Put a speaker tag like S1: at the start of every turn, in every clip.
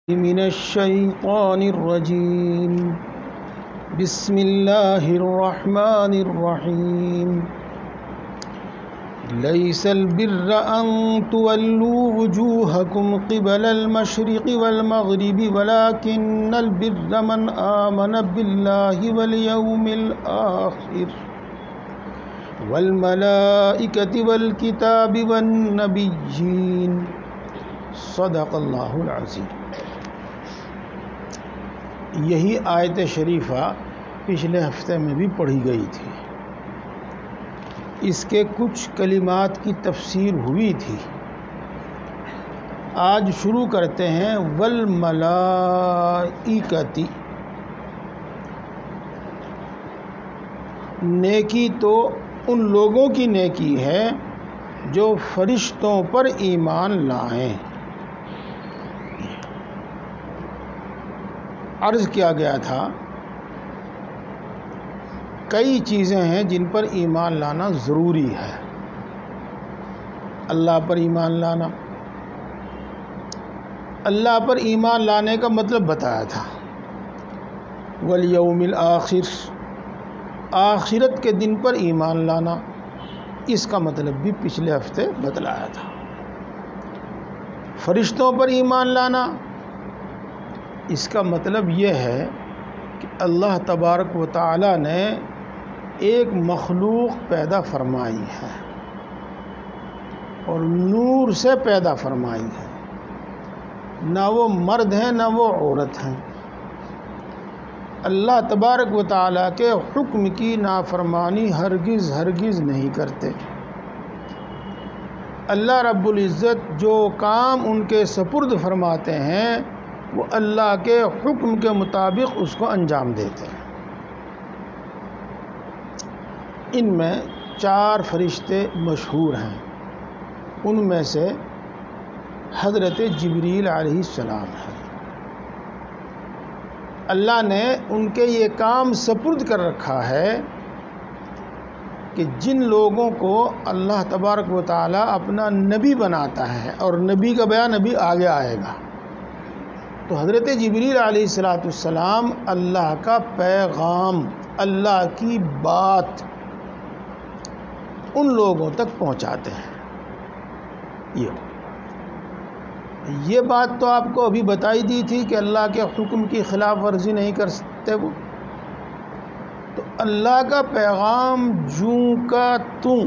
S1: من الشيطان الرجيم بسم الله الرحمن الرحيم ليس البر أن تولوا وجوهكم قبل المشرق والمغرب ولكن البر من آمن بالله واليوم الآخر والملائكة والكتاب والنبيين صدق اللہ العظیم۔ یہی آیت شریفہ پچھلے ہفتے میں بھی پڑھی گئی تھی۔ اس کے کچھ کلمات کی تفسیر ہوئی تھی۔ آج شروع کرتے ہیں والملائکتی۔ نیکی تو ان لوگوں کی نیکی ہے جو فرشتوں پر ایمان لائیں۔ عرض کیا گیا تھا کئی چیزیں ہیں جن پر ایمان لانا ضروری ہے۔ اللہ پر ایمان لانا، اللہ پر ایمان لانے کا مطلب بتایا تھا۔ والیوم الآخر، آخرت کے دن پر ایمان لانا، اس کا مطلب بھی پچھلے ہفتے بتلایا تھا۔ فرشتوں پر ایمان لانا، اس کا مطلب یہ ہے کہ اللہ تبارک و تعالی نے ایک مخلوق پیدا فرمائی ہے اور نور سے پیدا فرمائی ہے، نہ وہ مرد ہیں نہ وہ عورت ہیں۔ اللہ تبارک و تعالی کے حکم کی نافرمانی ہرگز نہیں کرتے۔ اللہ رب العزت جو کام ان کے سپرد فرماتے ہیں وہ اللہ کے حکم کے مطابق اس کو انجام دیتے ہیں۔ ان میں 4 فرشتے مشہور ہیں، ان میں سے حضرت جبریل علیہ السلام ہے۔ اللہ نے ان کے یہ کام سپرد کر رکھا ہے کہ جن لوگوں کو اللہ تبارک و تعالی اپنا نبی بناتا ہے، اور نبی کا بیان ابھی آگے آئے گا، تو حضرت جبریل علیہ السلام اللہ کا پیغام، اللہ کی بات ان لوگوں تک پہنچاتے ہیں۔ یہ بات تو آپ کو ابھی بتائی دی تھی کہ اللہ کے حکم کی خلاف ورزی نہیں کر سکتے وہ۔ تو اللہ کا پیغام جوں کا توں،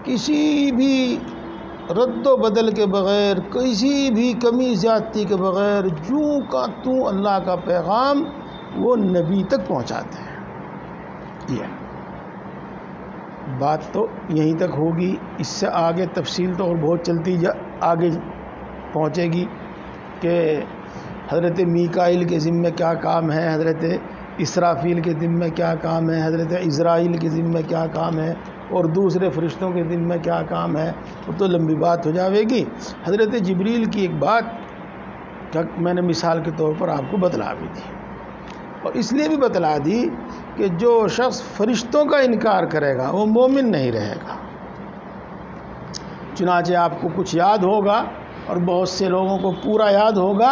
S1: کسی بھی رد و بدل کے بغیر، کسی بھی کمی زیادتی کے بغیر، جوں کا توں اللہ کا پیغام وہ نبی تک پہنچاتے ہیں۔ یہ بات تو یہیں تک ہوگی، اس سے آگے تفصیل تو اور بہت چلتی آگے پہنچے گی کہ حضرت میکائیل کے ذمہ کیا کام ہے، حضرت اسرافیل کے ذمہ کیا کام ہے، حضرت عزرائیل کے ذمہ کیا کام ہے، اور دوسرے فرشتوں کے دن میں کیا کام ہے، وہ تو لمبی بات ہو جاوے گی۔ حضرت جبریل کی ایک بات میں نے مثال کے طور پر آپ کو بتلا بھی دی، اور اس لیے بھی بتلا دی کہ جو شخص فرشتوں کا انکار کرے گا وہ مومن نہیں رہے گا۔ چنانچہ آپ کو کچھ یاد ہوگا اور بہت سے لوگوں کو پورا یاد ہوگا،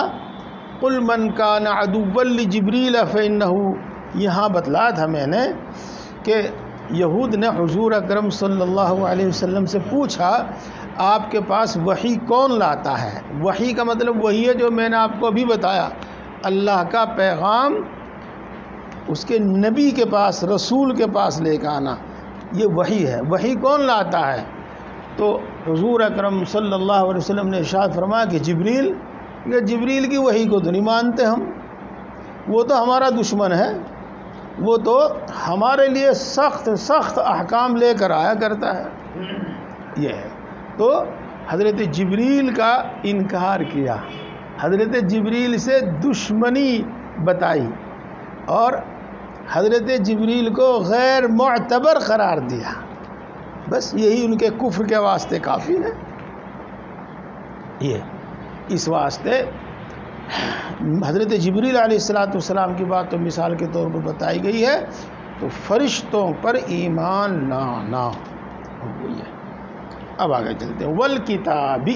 S1: قُلْ مَنْ كَانَ عَدُوًّا لِجِبْرِيلَ فَإِنَّهُ، یہاں بتلایا تھا میں نے کہ یہود نے حضور اکرم صلی اللہ علیہ وسلم سے پوچھا آپ کے پاس وحی کون لاتا ہے؟ وحی کا مطلب وہی ہے جو میں نے آپ کو ابھی بتایا، اللہ کا پیغام اس کے نبی کے پاس، رسول کے پاس لے کے آنا، یہ وحی ہے۔ وحی کون لاتا ہے؟ تو حضور اکرم صلی اللہ علیہ وسلم نے ارشاد فرمایا کہ جبریل، کہ جبریل کی وحی کو تو نہیں مانتے ہم، وہ تو ہمارا دشمن ہے، وہ تو ہمارے لیے سخت احکام لے کر آیا کرتا ہے۔ یہ ہے تو حضرت جبریل کا انکار کیا، حضرت جبریل سے دشمنی بتائی، اور حضرت جبریل کو غیر معتبر قرار دیا، بس یہی ان کے کفر کے واسطے کافی ہے۔ یہ اس واسطے حضرت جبریل علیہ السلام کی بات تو مثال کے طور پر بتائی گئی ہے، تو فرشتوں پر ایمان لانا ہو گئی ہے۔ اب آگے چلتے ہیں، والکتابی،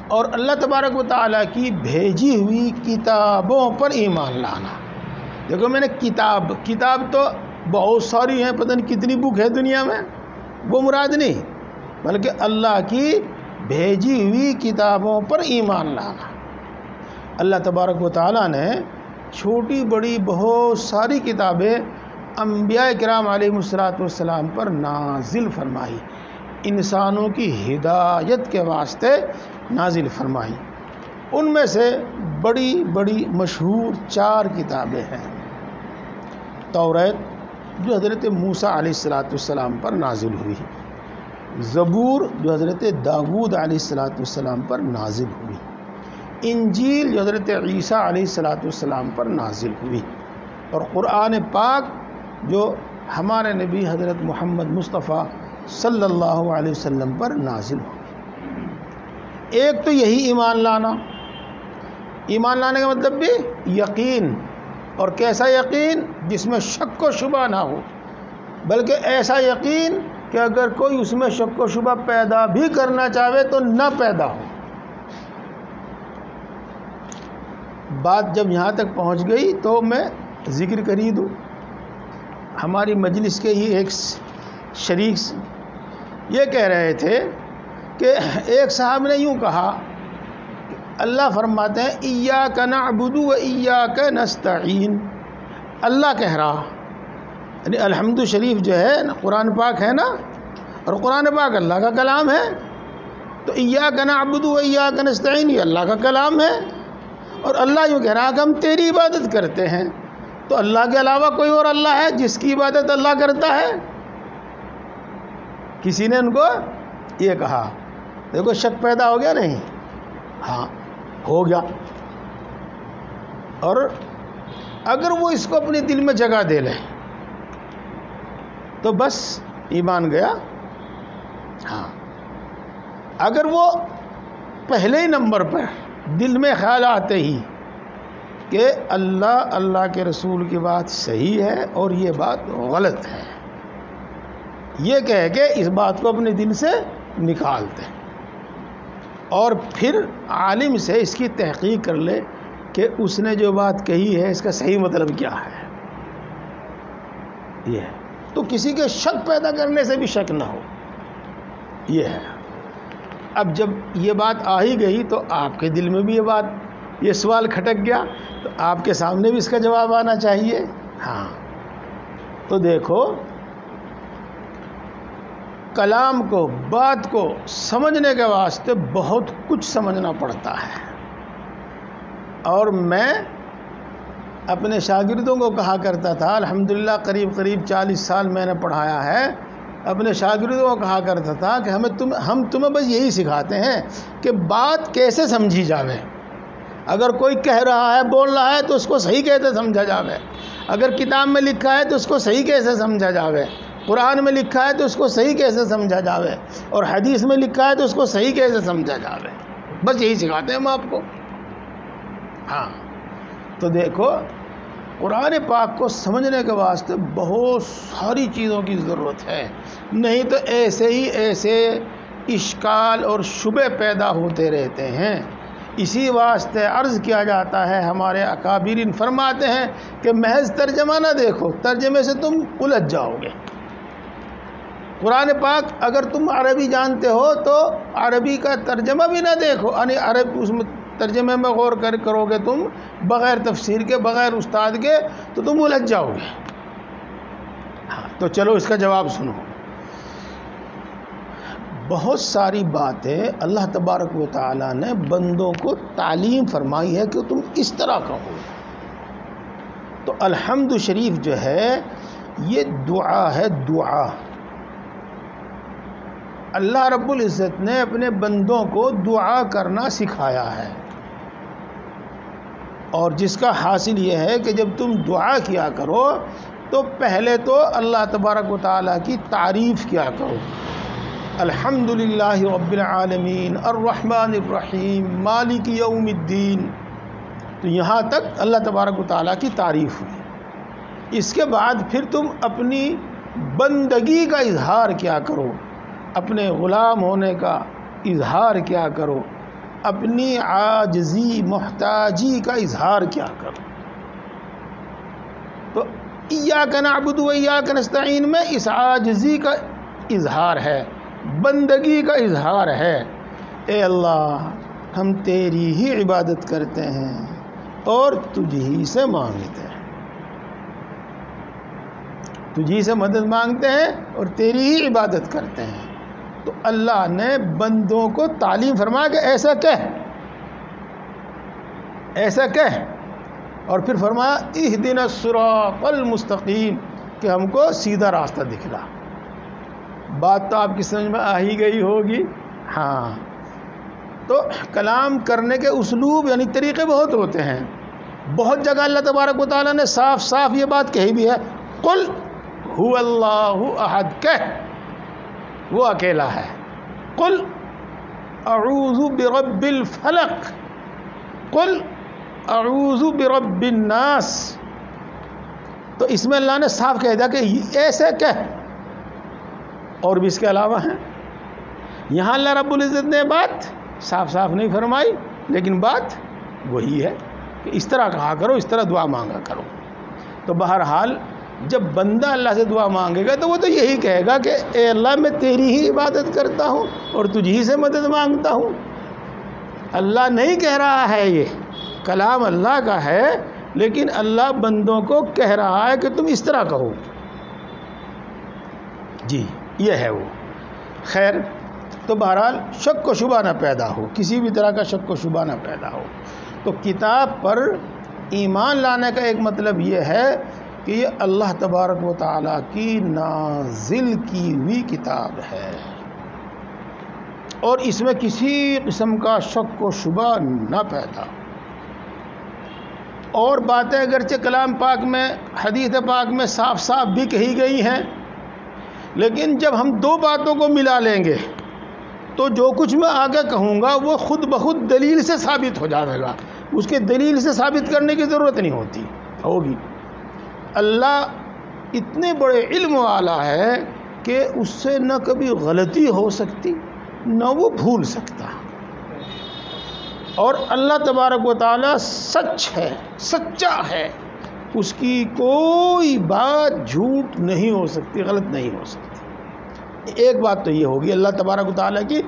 S1: اور اللہ تبارک و تعالیٰ کی بھیجی ہوئی کتابوں پر ایمان لانا۔ دیکھو میں نے کتاب تو بہت ساری ہیں، پتہ نہیں کتنی بک ہے دنیا میں، وہ مراد نہیں، بلکہ اللہ کی بھیجی ہوئی کتابوں پر ایمان لانا۔ اللہ تبارک و تعالیٰ نے چھوٹی بڑی بہت ساری کتابیں انبیاء کرام علیہ السلام پر نازل فرمائی، انسانوں کی ہدایت کے واسطے نازل فرمائی۔ ان میں سے بڑی بڑی مشہور 4 کتابیں ہیں۔ توریت جو حضرت موسیٰ علیہ السلام پر نازل ہوئی، زبور جو حضرت داؤد علیہ السلام پر نازل ہوئی، انجیل جو حضرت عیسیٰ علیہ السلام پر نازل ہوئی، اور قرآن پاک جو ہمارے نبی حضرت محمد مصطفیٰ صلی اللہ علیہ وسلم پر نازل ہوئی۔ ایک تو یہی ایمان لانا، ایمان لانے کا مطلب بھی یقین، اور کیسا یقین؟ جس میں شک و شبہ نہ ہو، بلکہ ایسا یقین کہ اگر کوئی اس میں شک و شبہ پیدا بھی کرنا چاہے تو نہ پیدا ہو۔ بات جب یہاں تک پہنچ گئی تو میں ذکر کر ہی دوں۔ ہماری مجلس کے ہی ایک شریک یہ کہہ رہے تھے کہ ایک صاحب نے یوں کہا کہ اللہ فرماتے ہیں ایاک نعبد و ایاک نستعین، اللہ کہہ رہا، یعنی الحمد شریف جو ہے قرآن پاک ہے نا، اور قرآن پاک اللہ کا کلام ہے، تو ایاک نعبد و ایاک نستعین یہ اللہ کا کلام ہے، اور اللہ یوں کہہ رہا کہ ہم تیری عبادت کرتے ہیں۔ تو اللہ کے علاوہ کوئی اور اللہ ہے جس کی عبادت اللہ کرتا ہے؟ کسی نے ان کو یہ کہا، دیکھو شک پیدا ہو گیا نہیں؟ ہاں ہو گیا۔ اور اگر وہ اس کو اپنے دل میں جگہ دے لے تو بس ایمان گیا۔ ہاں اگر وہ پہلے ہی نمبر پر دل میں خیال آتے ہی کہ اللہ کے رسول کی بات صحیح ہے اور یہ بات غلط ہے، یہ کہہ کے اس بات کو اپنے دل سے نکالتے ہیں، اور پھر عالم سے اس کی تحقیق کر لے کہ اس نے جو بات کہی ہے اس کا صحیح مطلب کیا ہے۔ یہ ہے تو کسی کے شک پیدا کرنے سے بھی شک نہ ہو، یہ ہے۔ اب جب یہ بات آ ہی گئی تو آپ کے دل میں بھی یہ سوال کھٹک گیا، تو آپ کے سامنے بھی اس کا جواب آنا چاہیے۔ ہاں تو دیکھو کلام کو، بات کو سمجھنے کے واسطے بہت کچھ سمجھنا پڑتا ہے، اور میں اپنے شاگردوں کو کہا کرتا تھا، الحمدللہ قریب 40 سال میں نے پڑھایا ہے، اپنے شاگردوں کو کہا کرتا تھا کہ ہم تمہیں بس یہی سکھاتے ہیں کہ بات کیسے سمجھی جاوے۔ اگر کوئی کہہ رہا ہے، بول رہا ہے تو اس کو صحیح کیسے سمجھا جاوے، اگر کتاب میں لکھا ہے تو اس کو صحیح کیسے سمجھا جاوے، قرآن میں لکھا ہے تو اس کو صحیح کیسے سمجھا جاوے، اور حدیث میں لکھا ہے تو اس کو صحیح کیسے سمجھا جاوے، بس یہی سکھاتے ہیں ہم آپ کو۔ ہاں تو دیکھو قرآن پاک کو سمجھنے کے واسطے بہت ساری چیزوں کی ضرورت ہے، نہیں تو ایسے ہی ایسے اشکال اور شبہ پیدا ہوتے رہتے ہیں۔ اسی واسطے عرض کیا جاتا ہے، ہمارے اکابرین فرماتے ہیں کہ محض ترجمہ نہ دیکھو، ترجمے سے تم الجھ جاؤ گے۔ قرآن پاک اگر تم عربی جانتے ہو تو عربی کا ترجمہ بھی نہ دیکھو، یعنی اس میں ترجمے میں غور کرو گے تم بغیر تفسیر کے، بغیر استاد کے، تو تم الجھ جاؤ گے۔ ہاں تو چلو اس کا جواب سنو۔ بہت ساری باتیں اللہ تبارک و تعالیٰ نے بندوں کو تعلیم فرمائی ہے کہ تم اس طرح کہو۔ تو الحمد شریف جو ہے یہ دعا ہے، دعا۔ اللہ رب العزت نے اپنے بندوں کو دعا کرنا سکھایا ہے، اور جس کا حاصل یہ ہے کہ جب تم دعا کیا کرو تو پہلے تو اللہ تبارک و تعالیٰ کی تعریف کیا کرو، الحمدللہ رب العالمین الرحمن الرحیم مالک یوم الدین، تو یہاں تک اللہ تبارک و تعالیٰ کی تعریف ہوئی۔ اس کے بعد پھر تم اپنی بندگی کا اظہار کیا کرو، اپنے غلام ہونے کا اظہار کیا کرو، اپنی عاجزی محتاجی کا اظہار کیا کروں؟ تو ایاک نعبد و ایاک نستعین میں اس عاجزی کا اظہار ہے، بندگی کا اظہار ہے۔ اے اللہ ہم تیری ہی عبادت کرتے ہیں اور تجھ ہی سے مانگتے ہیں، تجھی سے مدد مانگتے ہیں اور تیری ہی عبادت کرتے ہیں۔ تو اللہ نے بندوں کو تعلیم فرمایا کہ ایسا کہہ، اور پھر فرمایا اہدنا الصراط المستقیم، کہ ہم کو سیدھا راستہ دکھلا۔ بات تو آپ کی سمجھ میں آ ہی گئی ہوگی۔ ہاں، تو کلام کرنے کے اسلوب یعنی طریقے بہت ہوتے ہیں۔ بہت جگہ اللہ تبارک و تعالیٰ نے صاف صاف یہ بات کہی بھی ہے، قل هو اللہ احد، کہہ وہ اکیلا ہے۔ قل اعوذ برب الفلق، قل اعوذ برب الناس۔ تو اس میں اللہ نے صاف کہہ دیا کہ ایسے کہہ، اور بھی اس کے علاوہ ہیں۔ یہاں اللہ رب العزت نے بات صاف صاف نہیں فرمائی، لیکن بات وہی ہے کہ اس طرح کہا کرو، اس طرح دعا مانگا کرو۔ تو بہرحال جب بندہ اللہ سے دعا مانگے گا تو وہ تو یہی کہے گا کہ اے اللہ میں تیری ہی عبادت کرتا ہوں اور تجھ ہی سے مدد مانگتا ہوں۔ اللہ نہیں کہہ رہا ہے، یہ کلام اللہ کا ہے، لیکن اللہ بندوں کو کہہ رہا ہے کہ تم اس طرح کہو۔ جی یہ ہے وہ۔ خیر، تو بہرحال شک و شبہ نہ پیدا ہو، کسی بھی طرح کا شک و شبہ نہ پیدا ہو۔ تو کتاب پر ایمان لانے کا ایک مطلب یہ ہے کہ یہ اللہ تبارک و تعالیٰ کی نازل کی ہوئی کتاب ہے، اور اس میں کسی قسم کا شک و شبہ نہ پیدا۔ اور باتیں اگرچہ کلام پاک میں، حدیث پاک میں صاف صاف بھی کہی گئی ہیں، لیکن جب ہم دو باتوں کو ملا لیں گے تو جو کچھ میں آگے کہوں گا وہ خود بخود دلیل سے ثابت ہو جائے گا، اس کے دلیل سے ثابت کرنے کی ضرورت نہیں ہوگی۔ اللہ اتنے بڑے علم والا ہے کہ اس سے نہ کبھی غلطی ہو سکتی نہ وہ بھول سکتا، اور اللہ تبارک و تعالیٰ سچ ہے، سچا ہے، اس کی کوئی بات جھوٹ نہیں ہو سکتی، غلط نہیں ہو سکتی۔ ایک بات تو یہ ہوگی، اللہ تبارک و تعالیٰ کی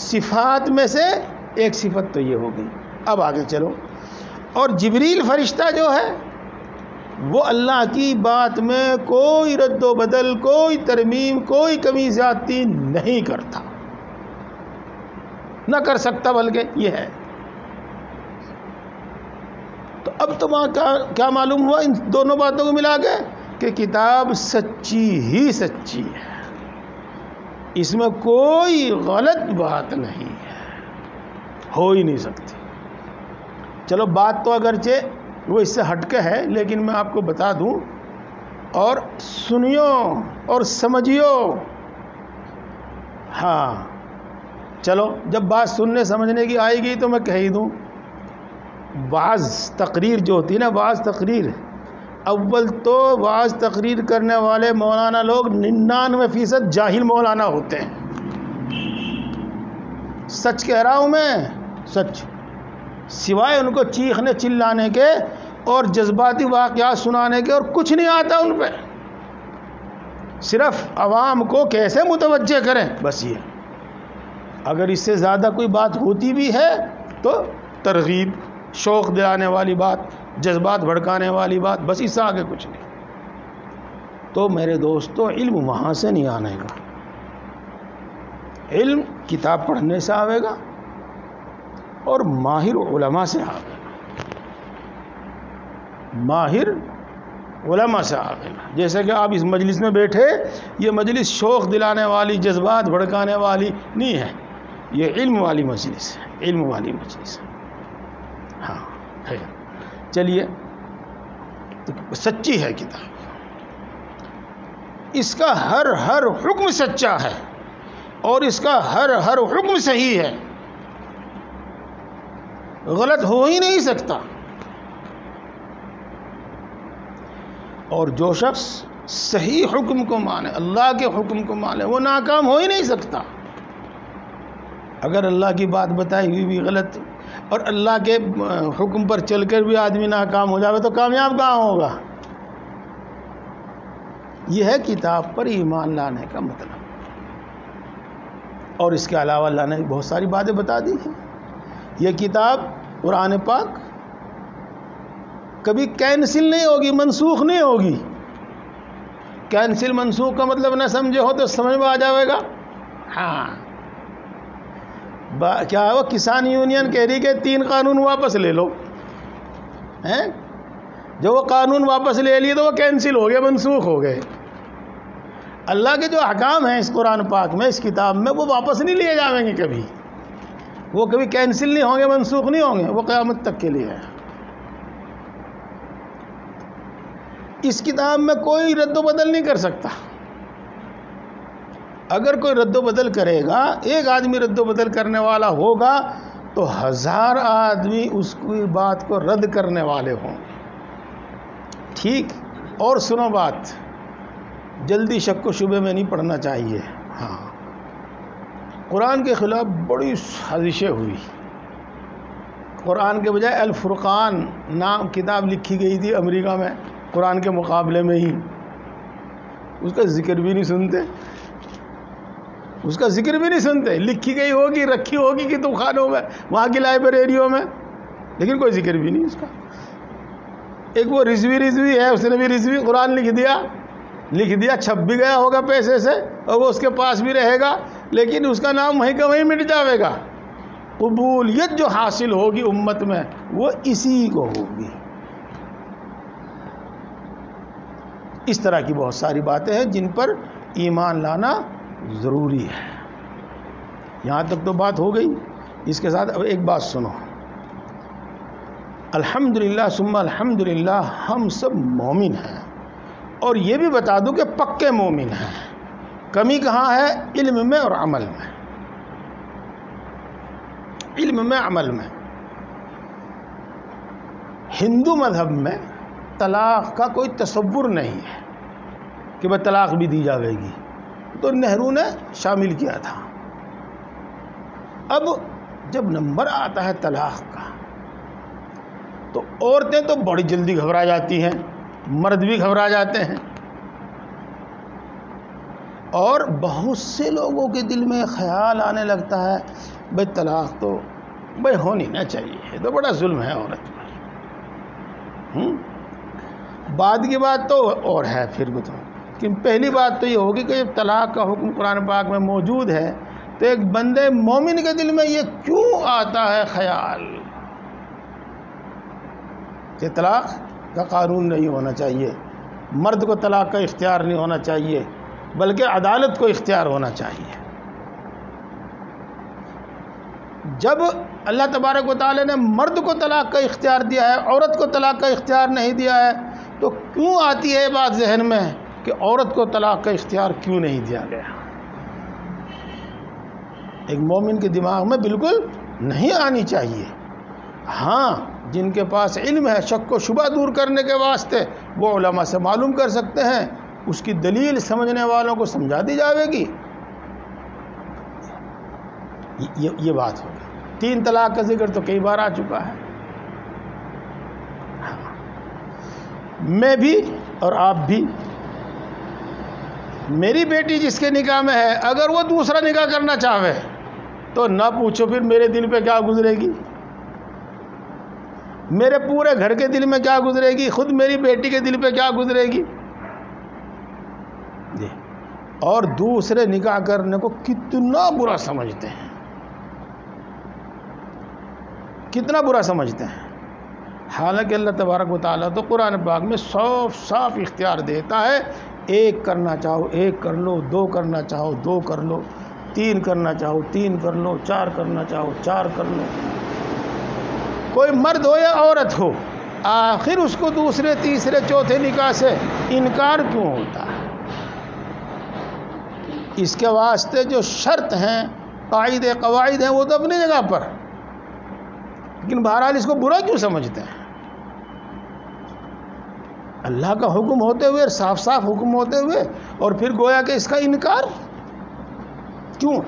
S1: صفات میں سے ایک صفت تو یہ ہوگی۔ اب آگے چلو۔ اور جبریل فرشتہ جو ہے وہ اللہ کی بات میں کوئی رد و بدل، کوئی ترمیم، کوئی کمی زیادتی نہیں کرتا، نہ کر سکتا، بلکہ یہ ہے۔ تو اب تو کیا معلوم ہوا ان دونوں باتوں کو ملا کے کہ کتاب سچی ہی سچی ہے، اس میں کوئی غلط بات نہیں ہے، ہو ہی نہیں سکتی۔ چلو بات تو اگرچہ وہ اس سے ہٹ کے ہے، لیکن میں آپ کو بتا دوں اور سنیو اور سمجھیو۔ ہاں چلو، جب بات سننے سمجھنے کی آئے گی تو میں کہہ ہی دوں، بعض تقریر جو ہوتی ہے نا، بعض تقریر، اول تو بعض تقریر کرنے والے مولانا لوگ 99% جاہل مولانا ہوتے ہیں۔ سچ کہہ رہا ہوں میں، سچ، سوائے ان کو چیخنے چلانے کے اور جذباتی واقعات سنانے کے اور کچھ نہیں آتا ان پہ، صرف عوام کو کیسے متوجہ کریں، بس یہ۔ اگر اس سے زیادہ کوئی بات ہوتی بھی ہے تو ترغیب، شوق دلانے والی بات، جذبات بھڑکانے والی بات، بس اس سے آگے کچھ نہیں۔ تو میرے دوستو، علم وہاں سے نہیں آنے گا، علم کتاب پڑھنے سے آئے گا اور ماہر علماء سے آئے گا، ماہر علماء سے آئے گا۔ جیسے کہ آپ اس مجلس میں بیٹھے، یہ مجلس شوق دلانے والی، جذبات بھڑکانے والی نہیں ہے، یہ علم والی مجلس ہے، علم والی مجلس ہے۔ ہاں ہے، چلیے، تو سچی ہے کتاب، اس کا ہر حکم سچا ہے اور اس کا ہر حکم صحیح ہے، غلط ہو ہی نہیں سکتا۔ اور جو شخص صحیح حکم کو مانے، اللہ کے حکم کو مانے، وہ ناکام ہو ہی نہیں سکتا۔ اگر اللہ کی بات بتائی ہوئی بھی غلط اور اللہ کے حکم پر چل کر بھی آدمی ناکام ہو جائے تو کامیاب کہاں ہوگا؟ یہ ہے کتاب پر ایمان لانے کا مطلب. اور اس کے علاوہ اللہ نے بہت ساری باتیں بتا دی ہیں. یہ کتاب قرآن پاک کبھی کینسل نہیں ہوگی، منسوخ نہیں ہوگی. کینسل منسوخ کا مطلب نہ سمجھے ہو تو سمجھ میں آ جائے گا. ہاں کیا ہے وہ کسان یونین کہہ رہی کہ 3 قانون واپس لے لو. جو وہ قانون واپس لے لیے تو وہ کینسل ہو گئے، منسوخ ہو گئے. اللہ کے جو احکام ہیں اس قرآن پاک میں، اس کتاب میں، وہ واپس نہیں لیے جائیں گے کبھی. وہ کبھی کینسل نہیں ہوں گے، منسوخ نہیں ہوں گے. وہ قیامت تک کے لیے ہے. اس کتاب میں کوئی رد و بدل نہیں کر سکتا. اگر کوئی رد و بدل کرے گا، ایک آدمی رد و بدل کرنے والا ہوگا تو 1000 آدمی اس کی بات کو رد کرنے والے ہوں. ٹھیک. اور سنو بات، جلدی شک و شبے میں نہیں پڑھنا چاہیے. ہاں قرآن کے خلاف بڑی سازشیں ہوئی. قرآن کے بجائے الفرقان نام کتاب لکھی گئی تھی امریکہ میں قرآن کے مقابلے میں ہی. اس کا ذکر بھی نہیں سنتے، اس کا ذکر بھی نہیں سنتے. لکھی گئی ہوگی، رکھی ہوگی کتب خانوں میں، وہاں کی لائبریریوں میں، لیکن کوئی ذکر بھی نہیں اس کا. ایک وہ رضوی ہے، اس نے بھی رضوی قرآن لکھ دیا، چھپ بھی گیا ہوگا پیسے سے اور وہ اس کے پاس بھی رہے گا، لیکن اس کا نام وہیں کا وہیں مٹ جاوے گا. قبولیت جو حاصل ہوگی امت میں وہ اسی کو ہوگی. اس طرح کی بہت ساری باتیں ہیں جن پر ایمان لانا ضروری ہے. یہاں تک تو بات ہو گئی. اس کے ساتھ اب ایک بات سنو. الحمدللہ ثم الحمدللہ ہم سب مومن ہیں، اور یہ بھی بتا دوں کہ پکے مومن ہیں. کمی کہاں ہے؟ علم میں اور عمل میں. علم میں، عمل میں. ہندو مذہب میں طلاق کا کوئی تصور نہیں ہے کہ وہ طلاق بھی دی جائے گی، تو نہرو نے شامل کیا تھا. اب جب نمبر آتا ہے طلاق کا تو عورتیں تو بڑی جلدی گھبرا جاتی ہیں، مرد بھی گھبرا جاتے ہیں، اور بہت سے لوگوں کے دل میں خیال آنے لگتا ہے بھائی طلاق تو بھائی ہونی نہ چاہیے، یہ تو بڑا ظلم ہے عورت پر. بعد کی بات تو اور ہے پھر بھی. تو کہ پہلی بات تو یہ ہوگی کہ جب طلاق کا حکم قرآن پاک میں موجود ہے تو ایک بندے مومن کے دل میں یہ کیوں آتا ہے خیال کہ طلاق کا قانون نہیں ہونا چاہیے، مرد کو طلاق کا اختیار نہیں ہونا چاہیے، بلکہ عدالت کو اختیار ہونا چاہیے. جب اللہ تبارک و تعالی نے مرد کو طلاق کا اختیار دیا ہے، عورت کو طلاق کا اختیار نہیں دیا ہے، تو کیوں آتی ہے یہ بات ذہن میں کہ عورت کو طلاق کا اختیار کیوں نہیں دیا گیا؟ ایک مومن کے دماغ میں بالکل نہیں آنی چاہیے. ہاں جن کے پاس علم ہے شک و شبہ دور کرنے کے واسطے وہ علماء سے معلوم کر سکتے ہیں، اس کی دلیل سمجھنے والوں کو سمجھا دی جائے گی. یہ بات ہوگی. 3 طلاق کا ذکر تو کئی بار آ چکا ہے. میں بھی اور آپ بھی. میری بیٹی جس کے نکاح میں ہے اگر وہ دوسرا نکاح کرنا چاہے تو نہ پوچھو پھر میرے دل پہ کیا گزرے گی، میرے پورے گھر کے دل میں کیا گزرے گی، خود میری بیٹی کے دل پہ کیا گزرے گی. اور دوسرے نکاح کرنے کو کتنا برا سمجھتے ہیں، کتنا برا سمجھتے ہیں. حالانکہ اللہ تبارک و تعالیٰ تو قرآن پاک میں صاف اختیار دیتا ہے، ایک کرنا چاہو ایک کر لو، 2 کرنا چاہو 2 کر لو، 3 کرنا چاہو 3 کر لو، 4 کرنا چاہو 4 کر لو. کوئی مرد ہو یا عورت ہو، آخر اس کو دوسرے تیسرے چوتھے نکاح سے انکار کیوں ہوتا ہے؟ اس کے واسطے جو شرط ہیں، قواعد ہیں، وہ تو اپنی جگہ پر، لیکن بہرحال اس کو برا کیوں سمجھتے ہیں؟ اللہ کا حکم ہوتے ہوئے، صاف صاف حکم ہوتے ہوئے، اور پھر گویا کہ اس کا انکار کیوں؟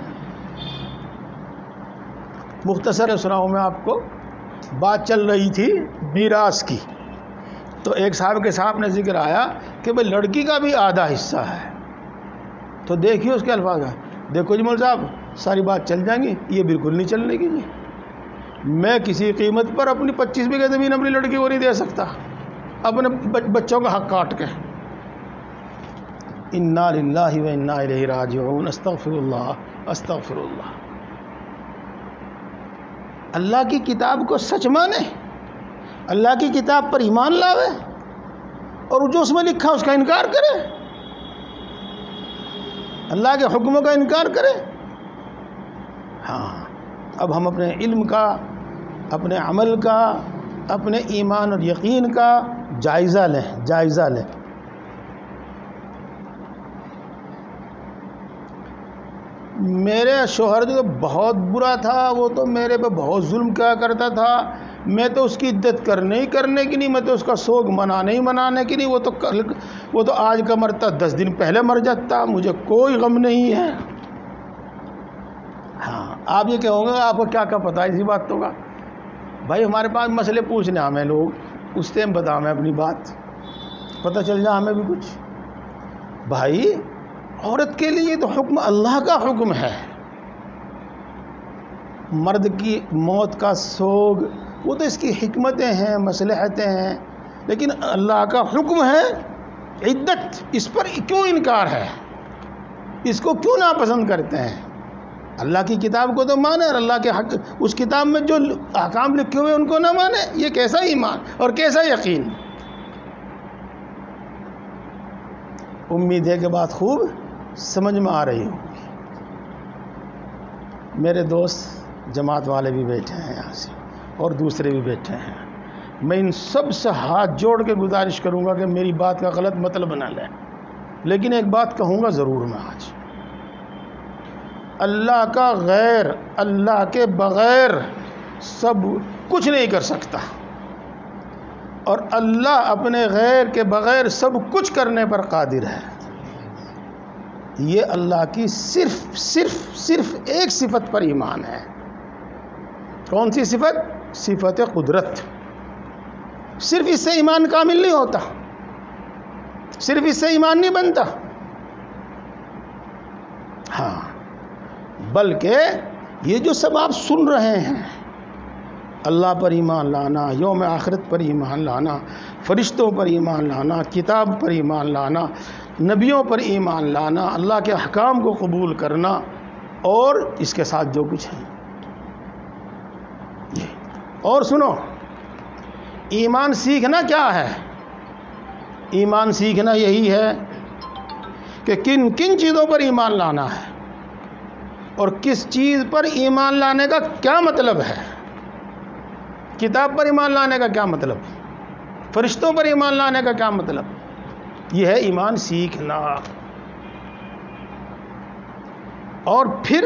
S1: مختصر سناؤں میں آپ کو. بات چل رہی تھی میراث کی، تو ایک صاحب کے سامنے ذکر آیا کہ بھئی لڑکی کا بھی آدھا حصہ ہے. تو دیکھیے اس کے الفاظ ہے. دیکھو جی مول صاحب ساری بات چل جائیں گی، یہ بالکل نہیں چلنے کی. جی میں کسی قیمت پر اپنی 25 بیگھے زمین اپنی لڑکی کو نہیں دے سکتا اپنے بچوں کا حق کاٹ کے. انا للہ و انا الیہ راجعون. استغفر اللہ استغفر اللہ. اللہ کی کتاب کو سچ مانے، اللہ کی کتاب پر ایمان لاوے، اور جو اس میں لکھا اس کا انکار کرے، اللہ کے حکموں کا انکار کرے. ہاں اب ہم اپنے علم کا، اپنے عمل کا، اپنے ایمان اور یقین کا جائزہ لیں. میرے شوہر جو بہت برا تھا، وہ تو میرے پہ بہت ظلم کیا کرتا تھا. میں تو اس کی عدت کرنے کی نہیں، میں تو اس کا سوگ منانے کی نہیں. وہ تو آج کا مرتا 10 دن پہلے مر جاتا، مجھے کوئی غم نہیں ہے. ہاں آپ یہ کہو گے آپ کو کیا پتہ ہے اسی باتوں کا. بھائی ہمارے پاس مسئلے پوچھنے ہمیں لوگ، اس ٹائم بتا ہمیں اپنی بات، پتہ چل جائے ہمیں بھی کچھ. بھائی عورت کے لیے تو حکم اللہ کا حکم ہے. مرد کی موت کا سوگ وہ تو اس کی حکمتیں ہیں، مصلحتیں ہیں، لیکن اللہ کا حکم ہے عدت. اس پر کیوں انکار ہے؟ اس کو کیوں ناپسند کرتے ہیں؟ اللہ کی کتاب کو تو مانے، اور اللہ کے حق اس کتاب میں جو احکام لکھے ہوئے ان کو نہ مانے. یہ کیسا ایمان اور کیسا یقین. امید ہے کہ بات خوب سمجھ میں آ رہی ہوگی. میرے دوست جماعت والے بھی بیٹھے ہیں یہاں سے، اور دوسرے بھی بیٹھے ہیں. میں ان سب سے ہاتھ جوڑ کے گزارش کروں گا کہ میری بات کا غلط مطلب نہ لیں، لیکن ایک بات کہوں گا ضرور میں آج. اللہ کا غیر، اللہ کے بغیر سب کچھ نہیں کر سکتا، اور اللہ اپنے غیر کے بغیر سب کچھ کرنے پر قادر ہے. یہ اللہ کی صرف ایک صفت پر ایمان ہے. کون سی صفت؟ صفت قدرت. صرف اس سے ایمان کامل نہیں ہوتا، صرف اس سے ایمان نہیں بنتا. ہاں بلکہ یہ جو سب آپ سن رہے ہیں، اللہ پر ایمان لانا، یوم آخرت پر ایمان لانا، فرشتوں پر ایمان لانا، کتاب پر ایمان لانا، نبیوں پر ایمان لانا، اللہ کے احکام کو قبول کرنا، اور اس کے ساتھ جو کچھ ہے. اور سنو، ایمان سیکھنا کیا ہے؟ ایمان سیکھنا یہی ہے کہ کن کن چیزوں پر ایمان لانا ہے، اور کس چیز پر ایمان لانے کا کیا مطلب ہے. کتاب پر ایمان لانے کا کیا مطلب، فرشتوں پر ایمان لانے کا کیا مطلب. یہ ہے ایمان سیکھنا. اور پھر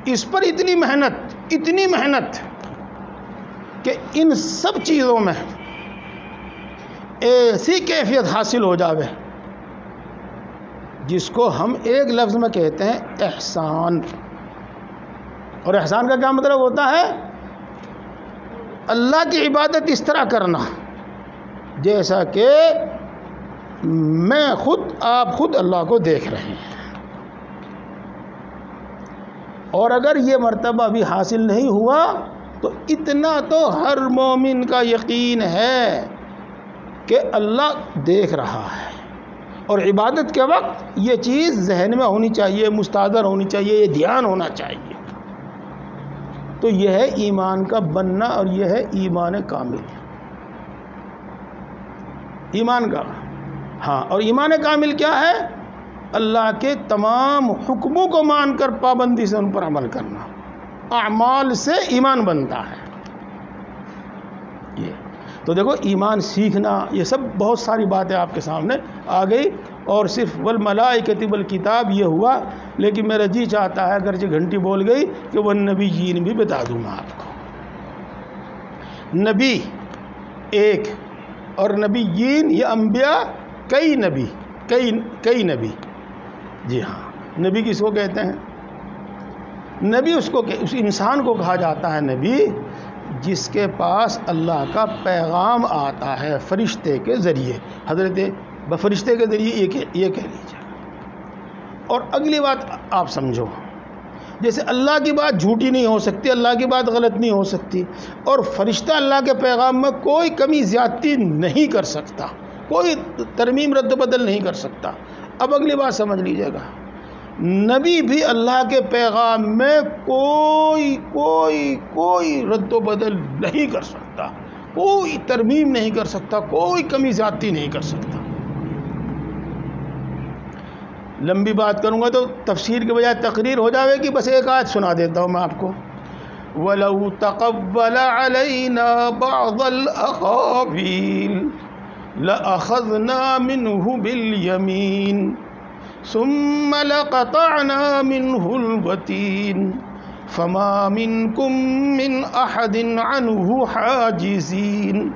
S1: اس پر اتنی محنت کہ ان سب چیزوں میں ایسی کیفیت حاصل ہو جاوے جس کو ہم ایک لفظ میں کہتے ہیں احسان. اور احسان کا کیا مطلب ہوتا ہے؟ اللہ کی عبادت اس طرح کرنا جیسا کہ آپ خود اللہ کو دیکھ رہے ہیں. اور اگر یہ مرتبہ ابھی حاصل نہیں ہوا تو اتنا تو ہر مومن کا یقین ہے کہ اللہ دیکھ رہا ہے، اور عبادت کے وقت یہ چیز ذہن میں ہونی چاہیے، مستحضر ہونی چاہیے، یہ دھیان ہونا چاہیے. تو یہ ہے ایمان کا بننا، اور یہ ہے ایمان کامل. ایمان کا ہاں، اور ایمان کامل کیا ہے؟ اللہ کے تمام حکموں کو مان کر پابندی سے ان پر عمل کرنا. اعمال سے ایمان بنتا ہے. یہ تو دیکھو ایمان سیکھنا، یہ سب بہت ساری باتیں آپ کے سامنے آ گئی. اور صرف والملائکۃ والکتاب یہ ہوا، لیکن میرا جی چاہتا ہے اگرچہ گھنٹی بول گئی کہ والنبیین بھی بتا دوں میں آپ کو. نبی ایک، اور نبیین یہ انبیاء، کئی نبی. جی ہاں، نبی کس کو کہتے ہیں؟ نبی اس انسان کو کہا جاتا ہے نبی جس کے پاس اللہ کا پیغام آتا ہے فرشتے کے ذریعے، فرشتے کے ذریعے یہ کہہ لیجیے۔ اور اگلی بات آپ سمجھو، جیسے اللہ کی بات جھوٹی نہیں ہو سکتی، اللہ کی بات غلط نہیں ہو سکتی، اور فرشتہ اللہ کے پیغام میں کوئی کمی زیادتی نہیں کر سکتا، کوئی ترمیم رد و بدل نہیں کر سکتا۔ اب اگلی بات سمجھ لیجیے گا، نبی بھی اللہ کے پیغام میں کوئی رد و بدل نہیں کر سکتا، کوئی ترمیم نہیں کر سکتا، کوئی کمی زیادتی نہیں کر سکتا۔ لمبی بات کروں گا تو تفسیر کے بجائے تقریر ہو جاوے گی، بس ایک آیت سنا دیتا ہوں میں آپ کو۔ وَلَوْ تَقَبَّلَ عَلَيْنَا بَعْضَ الْأَقَاوِيلِ لَأَخَذْنَا مِنْهُ بِالْيَمِينِ ثُمَّ لَقَطَعْنَا مِنْهُ الْوَتِينَ فَمَا مِنْكُمْ مِنْ أَحَدٍ عَنْهُ حَاجِزِينَ۔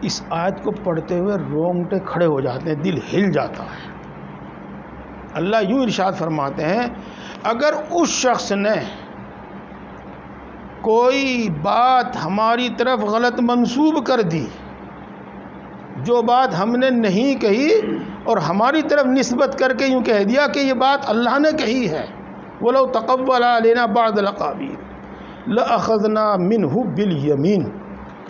S1: اس آیت کو پڑھتے ہوئے رونگٹے کھڑے ہو جاتے ہیں، دل ہل جاتا ہے۔ اللہ یوں ارشاد فرماتے ہیں، اگر اس شخص نے کوئی بات ہماری طرف غلط منسوب کر دی، جو بات ہم نے نہیں کہی اور ہماری طرف نسبت کر کے یوں کہہ دیا کہ یہ بات اللہ نے کہی ہے، وَلَوْ تَقَبَّلَ عَلَيْنَا بَعْضَ الْأَقَاوِيلِ لَأَخَذْنَا مِنْهُ بِالْيَمِينِ۔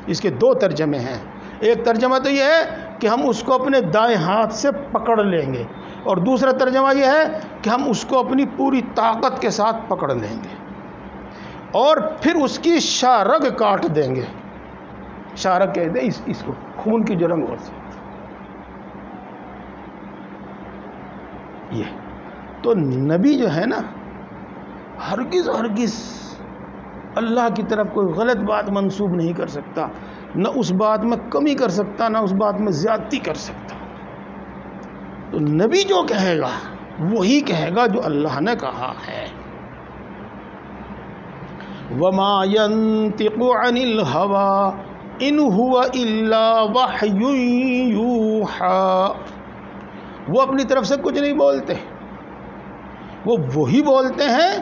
S1: اس کے دو ترجمے ہیں، ایک ترجمہ تو یہ ہے کہ ہم اس کو اپنے دائیں ہاتھ سے پکڑ لیں گے، اور دوسرا ترجمہ یہ ہے کہ ہم اس کو اپنی پوری طاقت کے ساتھ پکڑ لیں گے اور پھر اس کی شارگ کاٹ دیں گے۔ شارگ کہتے ہیں اس کو، خون کی جو رنگ ہوتی ہے۔ یہ تو نبی جو ہے نا، ہرگز اللہ کی طرف کوئی غلط بات منسوب نہیں کر سکتا، نہ اس بات میں کمی کر سکتا، نہ اس بات میں زیادتی کر سکتا۔ تو نبی جو کہے گا وہی کہے گا جو اللہ نے کہا ہے۔ وَمَا يَنطِقُ عَنِ الْهَوَىٰ إِنْ هُوَ إِلَّا وَحْيٌ يُوحَىٰ۔ وہ اپنی طرف سے کچھ نہیں بولتے، وہ وہی بولتے ہیں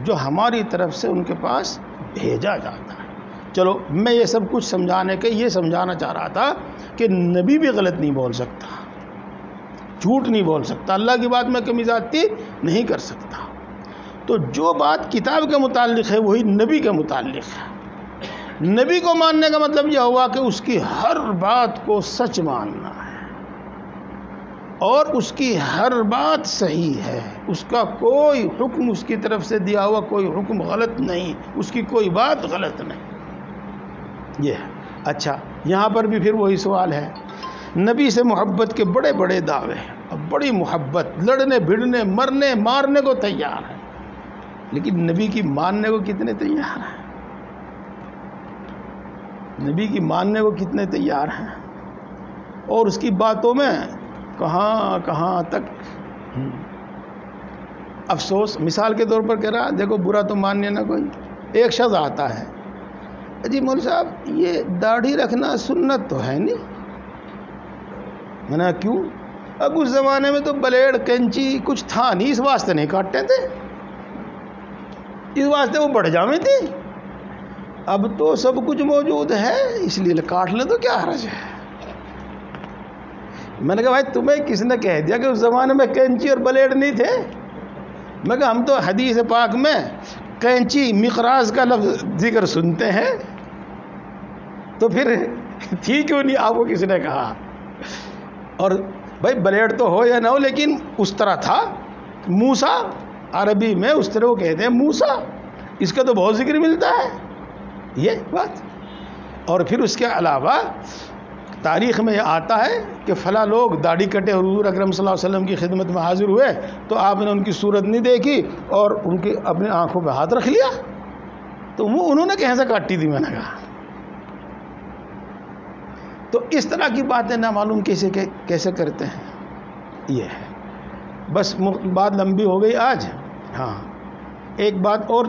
S1: جو ہماری طرف سے ان کے پاس بھیجا جاتا ہے۔ چلو میں یہ سب کچھ سمجھانے کے یہ سمجھانا چاہ رہا تھا کہ نبی بھی غلط نہیں بول سکتا، جھوٹ نہیں بول سکتا، اللہ کی بات میں کمی زیادتی نہیں کر سکتا۔ تو جو بات کتاب کے متعلق ہے وہی نبی کے متعلق ہے۔ نبی کو ماننے کا مطلب یہ ہوا کہ اس کی ہر بات کو سچ ماننا ہے اور اس کی ہر بات صحیح ہے، اس کا کوئی حکم اس کی طرف سے دیا ہوا کوئی حکم غلط نہیں، اس کی کوئی بات غلط نہیں۔ یہ ہے۔ اچھا، یہاں پر بھی پھر وہی سوال ہے، نبی سے محبت کے بڑے بڑے دعوے ہیں، اور بڑی محبت، لڑنے بھڑنے مرنے مارنے کو تیار ہے، لیکن نبی کی ماننے کو کتنے تیار ہیں؟ نبی کی ماننے کو کتنے تیار ہیں؟ اور اس کی باتوں میں کہاں تک افسوس۔ مثال کے طور پر کہہ رہا، دیکھو برا تو ماننے نہ کوئی۔ ایک شخص آتا ہے، جی مولوی صاحب یہ داڑھی رکھنا سنت تو ہے نہیں۔ میں نے کہا کیوں؟ اب اس زمانے میں تو بلیڈ کینچی کچھ تھا نہیں، اس واسطے نہیں کاٹتے تھے، اس واسطے وہ بڑھ جاویں تھی۔ اب تو سب کچھ موجود ہے، اس لیے کاٹ لیں تو کیا حرج ہے۔ میں نے کہا بھائی تمہیں کس نے کہہ دیا کہ اس زمانے میں کینچی اور بلیڈ نہیں تھے؟ میں کہا ہم تو حدیث پاک میں کینچی مقراض کا لفظ ذکر سنتے ہیں، تو پھر تھی کیوں نہیں؟ آپ کو کس نے کہا؟ اور بھائی بلیڈ تو ہو یا نہ ہو لیکن اس طرح تھا، موسیٰ، عربی میں اس طرح وہ کہتے ہیں موسیٰ، اس کا تو بہت ذکر ملتا ہے یہ بات۔ اور پھر اس کے علاوہ تاریخ میں یہ آتا ہے کہ فلاں لوگ داڑھی کٹے اور حضور اکرم صلی اللہ علیہ وسلم کی خدمت میں حاضر ہوئے تو آپ نے ان کی صورت نہیں دیکھی اور ان کی اپنی آنکھوں پہ ہاتھ رکھ لیا، تو وہ انہوں نے کہیں سے کاٹی تھی؟ میں نے کہا تو اس طرح کی باتیں نہ معلوم کیسے کرتے ہیں۔ یہ ہے، بس بات لمبی ہو گئی آج۔ ہاں ایک بات اور،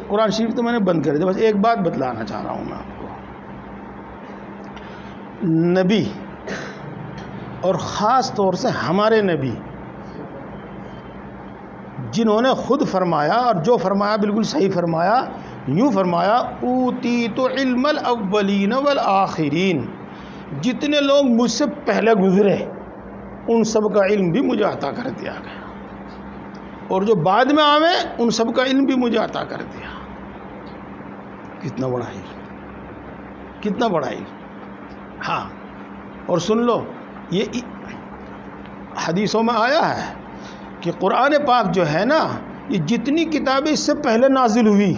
S1: قرآن شریف تو میں نے بند کر دیا، بس ایک بات بتلانا چاہ رہا ہوں میں آپ کو۔ نبی اور خاص طور سے ہمارے نبی جنہوں نے خود فرمایا اور جو فرمایا بالکل صحیح فرمایا، یوں فرمایا اوتیت علم الاولین والآخرین، جتنے لوگ مجھ سے پہلے گزرے ان سب کا علم بھی مجھے عطا کر دیا گیا، اور جو بعد میں آوے ان سب کا علم بھی مجھے عطا کر دیا۔ کتنا بڑا علم، کتنا بڑا علم۔ ہاں، اور سن لو، یہ حدیثوں میں آیا ہے کہ قرآن پاک جو ہے نا، یہ جتنی کتابیں اس سے پہلے نازل ہوئی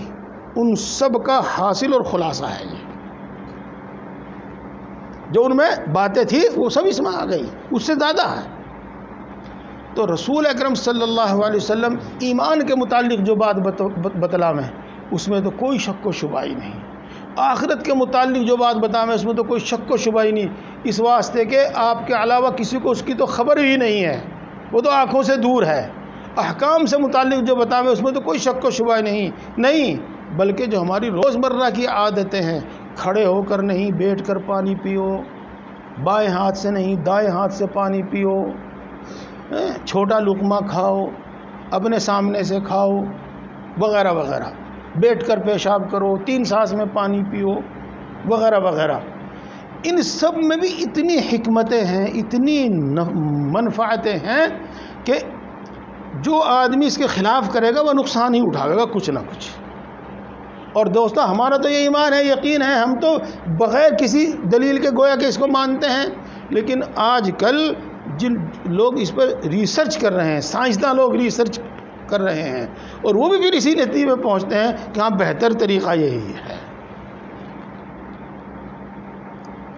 S1: ان سب کا حاصل اور خلاصہ ہے۔ یہ جو ان میں باتیں تھی وہ سب اس میں آ گئی، اس سے زیادہ ہے۔ تو رسول اکرم صلی اللہ علیہ وسلم ایمان کے متعلق جو بات بتلا میں، اس میں تو کوئی شک و شبہ ہی نہیں۔ آخرت کے متعلق جو بات بتا میں، اس میں تو کوئی شک و شبہ ہی نہیں، اس واسطے کہ آپ کے علاوہ کسی کو اس کی تو خبر ہی نہیں ہے، وہ تو آنکھوں سے دور ہے۔ احکام سے متعلق جو بتا میں، اس میں تو کوئی شک و شبہ نہیں، بلکہ جو ہماری روزمرہ کی عادتیں ہیں، کھڑے ہو کر نہیں، بیٹھ کر پانی پیو، بائیں ہاتھ سے نہیں دائیں ہاتھ سے پانی پیو، چھوٹا لقمہ کھاؤ، اپنے سامنے سے کھاؤ، وغیرہ وغیرہ، بیٹھ کر پیشاب کرو، 3 سانس میں پانی پیو، وغیرہ وغیرہ، ان سب میں بھی اتنی حکمتیں ہیں، اتنی منفعتیں ہیں کہ جو آدمی اس کے خلاف کرے گا وہ نقصان ہی اٹھاوے گا کچھ نہ کچھ۔ اور دوستو، ہمارا تو یہ ایمان ہے، یقین ہے، ہم تو بغیر کسی دلیل کے گویا کہ اس کو مانتے ہیں، لیکن آج کل جن لوگ اس پر ریسرچ کر رہے ہیں، سائنسداں لوگ ریسرچ کر رہے ہیں، اور وہ بھی پھر اسی نتیجے میں پہنچتے ہیں کہ ہاں بہتر طریقہ یہی ہے۔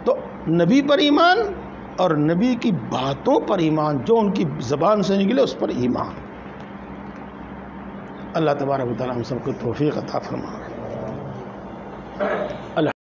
S1: تو نبی پر ایمان اور نبی کی باتوں پر ایمان، جو ان کی زبان سے نکلے اس پر ایمان۔ اللہ تبارک و تعالی ہم سب کو توفیق عطا فرمائے۔